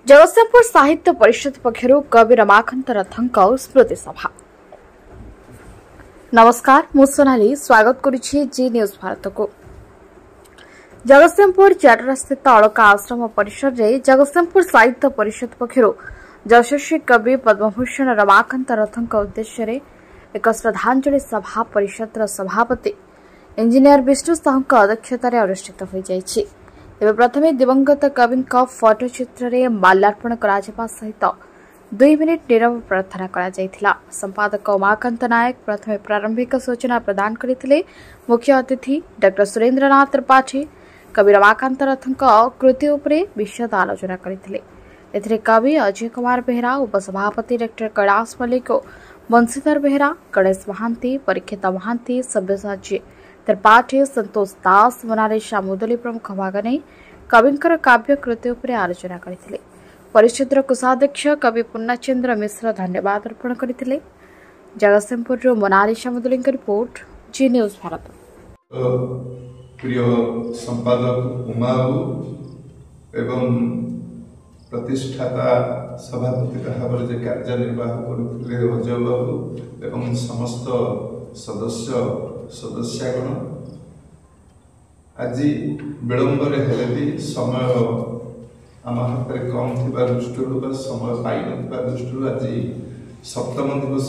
जगतसिंहपुर साहित्य परिषद पक्षर कवि रमाकांत रथंक स्मृति सभा। नमस्कार, मु सोनाली स्वागत करुछि जी न्यूज भारत को। जगतसिंहपुर चाटरा स्थित अलका आश्रम परिसर रे जगतसिंहपुर साहित्य परिषद पक्षर यशस्वी कवि पद्मभूषण रमाकांत रथंक उद्देश्य रे एक श्रद्धांजलि सभा परिषद सभापति इंजीनियर विष्णु साहू अध्यक्षतार अनुष्ठित हो जाइछि। एवं प्रथमे दिवंगत कवि फटोचित्र रे माल्यार्पण करा सहित 2 मिनिट नीरव प्रार्थना करा जायथिला। संपादक उमाकांत नायक प्रथमे प्रारंभिक सूचना प्रदान करथिले। मुख्य अतिथि डॉ सुरेंद्रनाथ त्रिपाठी कवि रमाकांत रथंक कृति उपरे विशद आलोचना करथिले। एथिरे कवि अजय कुमार बेहरा, उपसभापति डॉ कैलाश मल्लिक, बंशीधर बेहरा, गणेश महांती, परीक्षित महांती, सब्यसाची त्रिपाठी, संतोष दास, मोनालिसा मुदली प्रमुख भाग नहीं कविंकर काव्य कृति उपरे आलोचना करथिले। परिषदर कोषाध्यक्ष कवि पूर्णचंद्र मिश्र धन्यवाद अर्पण करथिले। जगतसिंहपुर मोनालिसा मुदली रिपोर्ट, जी न्यूज भारत। प्रिय संपादक उमाबू एवं प्रतिष्ठाता सभापति भाव में कार्यनिर्वाह करते अजय बाबू एवं समस्त सदस्यगण आज विलंब हेले भी समय आम हाथ में कम थी दृष्टि समय पाई दृष्टि आज सप्तम दिवस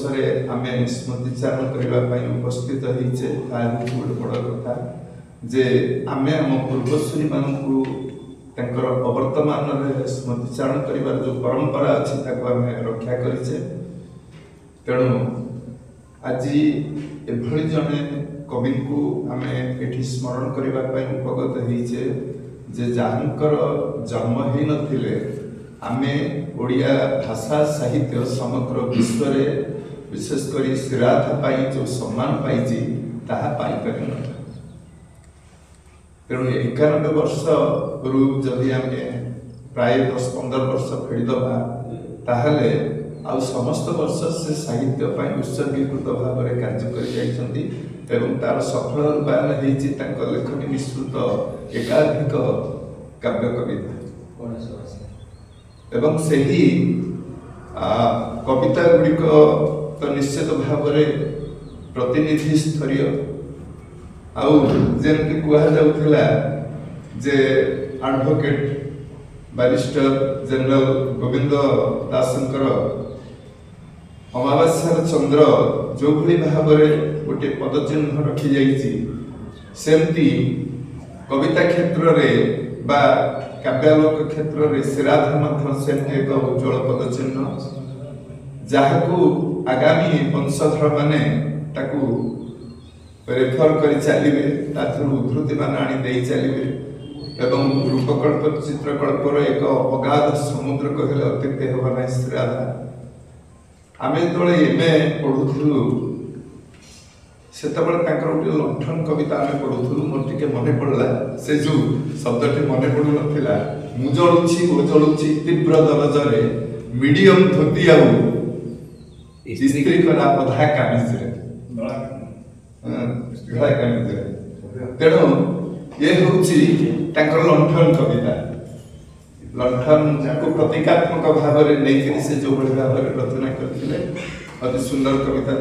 आम स्मृतिचारण करने उपस्थित होइछे। बड़ कथा जे आम पूर्वसूरी मानू अवर्तमान स्मृतिचारण कर जो परंपरा अच्छी आम रक्षा करें। तेणु आज एभली जड़े कवि को आम ये स्मरण करने उपगत होइछे जे जानकर जन्म ही नथिले आमे ओडिया भाषा साहित्य समग्र विश्व रे विशेषकर श्रीराधा पाई जो सम्मान पाई ताहा पाई पारि न। तेणु 91 वर्ष रु जदि आम प्राय 10-15 वर्ष फेरीदबा ताहले आउ समस्त वर्ष से साहित्य उत्सर्गीकृत भाव में कार्य कर तार सफल रूपायन होती लेखनी विस्तृत एकाधिक काव्य कविता एवं सही कविता गुड़िक तो निश्चित भाव में प्रतिनिधि स्तरीय आमती कहला जे एडवोकेट बैरिस्टर जनरल गोविंद दासंकर अमावास्यार चंद्र जो भली भाव में गोटे पदचिन्ह रखी जाइए सेमती कविता क्षेत्र में बा काव्यालोक क्षेत्र में श्रीराधा सेमती एक उज्ज्वल पदचिन्ह जहाँ आगामी वंशधर माने ताकू रेफर कर चलिए उद्धृति मान आनी चलिए एवं रूपकल्प चित्रकल्पर एक अगाध समुद्र कहले अत्युक्ति हेबा ना। श्रीराधा आम जो एमए पढ़ुलु से गोटे लंठन कविता आम पढ़ुलु मोर टिके मन पड़ा से जो शब्दटी मन पड़ू ना मुजलुची ओजलुची तीव्र दरजरे मीडियम धोती आउ स्त्री कला अधा कामिज तेणु ये हूँ लंठन कविता लंठन को प्रतीकात्मक भाव में नहीं जो भाव में रचना करते अति सुंदर कविता